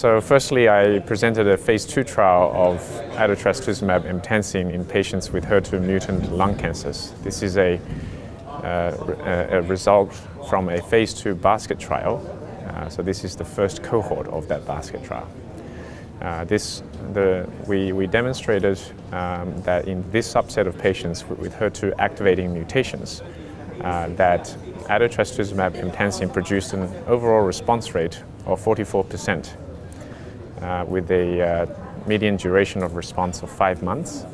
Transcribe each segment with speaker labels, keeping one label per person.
Speaker 1: So firstly, I presented a phase 2 trial of Ado-trastuzumab emtansine in patients with HER2 mutant lung cancers. This is a result from a phase 2 basket trial. So this is the first cohort of that basket trial. We demonstrated that in this subset of patients with HER2 activating mutations, that Ado-trastuzumab emtansine produced an overall response rate of 44%, with a median duration of response of 5 months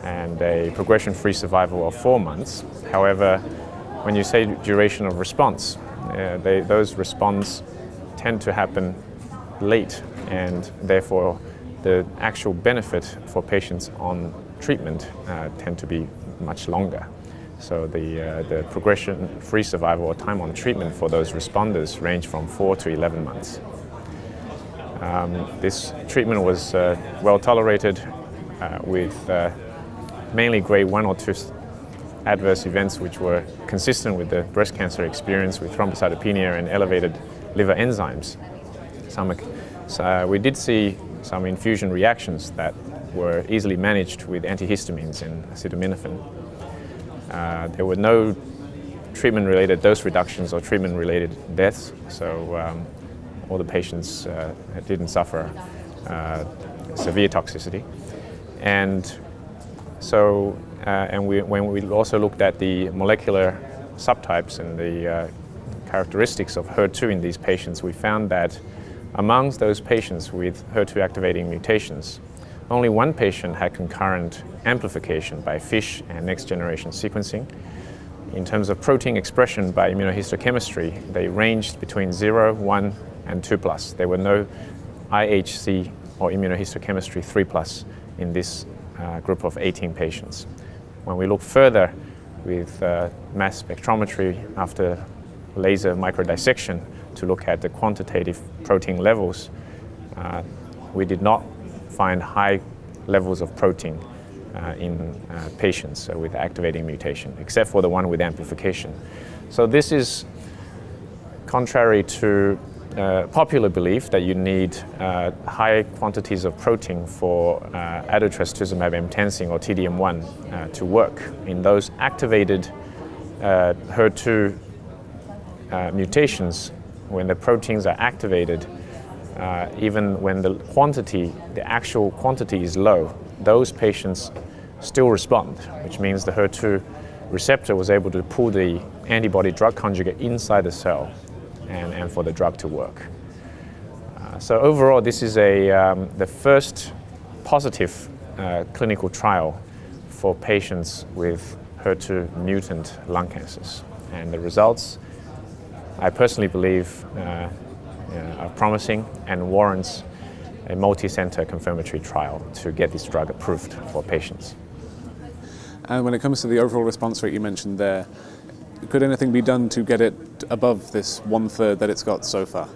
Speaker 1: and a progression-free survival of 4 months. However, when you say duration of response, those responses tend to happen late, and therefore the actual benefit for patients on treatment tend to be much longer. So the progression-free survival or time on treatment for those responders range from 4 to 11 months. This treatment was well tolerated with mainly grade 1 or 2 adverse events which were consistent with the breast cancer experience, with thrombocytopenia and elevated liver enzymes. We did see some infusion reactions that were easily managed with antihistamines and acetaminophen. There were no treatment-related dose reductions or treatment-related deaths, so all the patients didn't suffer severe toxicity. And so, when we also looked at the molecular subtypes and the characteristics of HER2 in these patients, we found that amongst those patients with HER2 activating mutations, only one patient had concurrent amplification by FISH and next-generation sequencing. In terms of protein expression by immunohistochemistry, they ranged between 0, 1, and 2+. There were no IHC or immunohistochemistry 3+ in this group of 18 patients. When we look further with mass spectrometry after laser microdissection to look at the quantitative protein levels, we did not find high levels of protein in patients with activating mutation, except for the one with amplification. So this is contrary to popular belief that you need high quantities of protein for Ado-trastuzumab emtansine or TDM1 to work. In those activated HER2 mutations, when the proteins are activated, even when the actual quantity is low, those patients still respond, which means the HER2 receptor was able to pull the antibody drug conjugate inside the cell and for the drug to work. So overall, this is the first positive clinical trial for patients with HER2 mutant lung cancers. And the results, I personally believe, are promising and warrants a multi-center confirmatory trial to get this drug approved for patients.
Speaker 2: And when it comes to the overall response rate you mentioned there, could anything be done to get it above this 1/3 that it's got so far?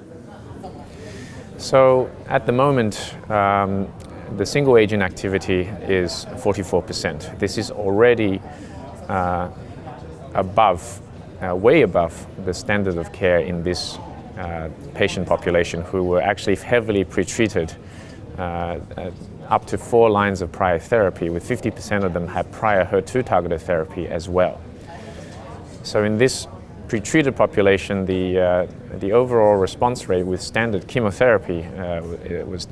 Speaker 1: So at the moment, the single agent activity is 44%. This is already way above the standard of care in this patient population, who were actually heavily pretreated, up to 4 lines of prior therapy, with 50% of them had prior HER2 targeted therapy as well. So in this pretreated population, the overall response rate with standard chemotherapy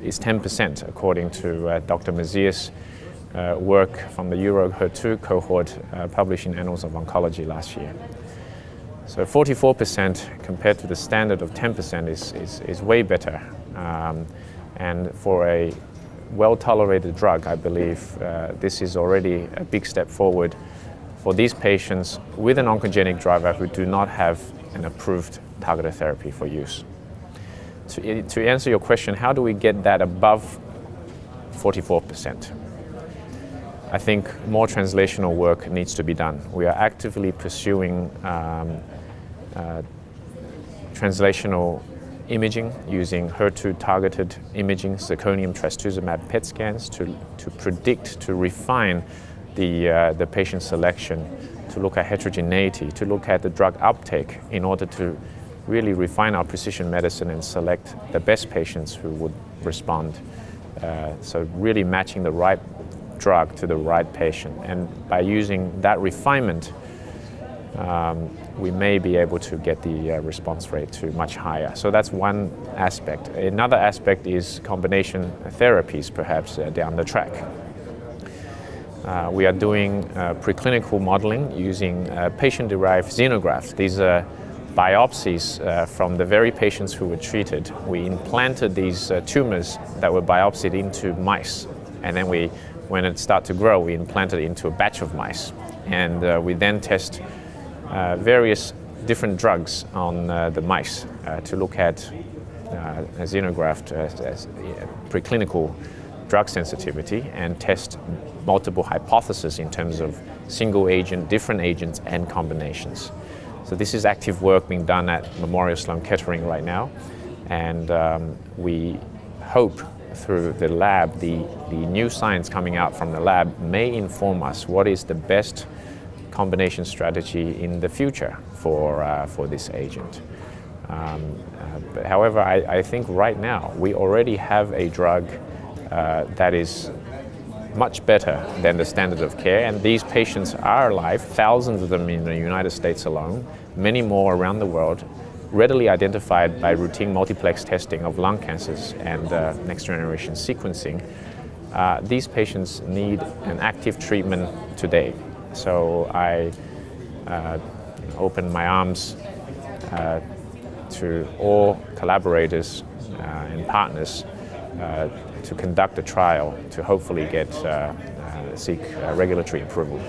Speaker 1: is 10%, according to Dr. Mazier's work from the Euro-HER2 cohort published in Annals of Oncology last year. So 44% compared to the standard of 10% is way better. And for a well-tolerated drug, I believe this is already a big step forward for these patients with an oncogenic driver who do not have an approved targeted therapy for use. To answer your question, how do we get that above 44%? I think more translational work needs to be done. We are actively pursuing translational imaging using HER2-targeted imaging, zirconium trastuzumab PET scans to predict, to refine the patient selection, to look at heterogeneity, to look at the drug uptake in order to really refine our precision medicine and select the best patients who would respond. So really matching the right drug to the right patient. And by using that refinement, we may be able to get the response rate to much higher. So that's one aspect. Another aspect is combination therapies, perhaps down the track. We are doing preclinical modeling using patient-derived xenografts. These are biopsies from the very patients who were treated. We implanted these tumors that were biopsied into mice, and then when it started to grow, we implanted it into a batch of mice. And we then test various different drugs on the mice to look at a xenograft as preclinical drug sensitivity and test multiple hypotheses in terms of single agent, different agents, and combinations. So this is active work being done at Memorial Sloan Kettering right now, and we hope through the lab, the new science coming out from the lab may inform us what is the best combination strategy in the future for this agent. However, I think right now we already have a drug that is much better than the standard of care, and these patients are alive, thousands of them in the United States alone, many more around the world, readily identified by routine multiplex testing of lung cancers and next generation sequencing. These patients need an active treatment today. So I open my arms to all collaborators and partners to conduct a trial to hopefully seek regulatory approval.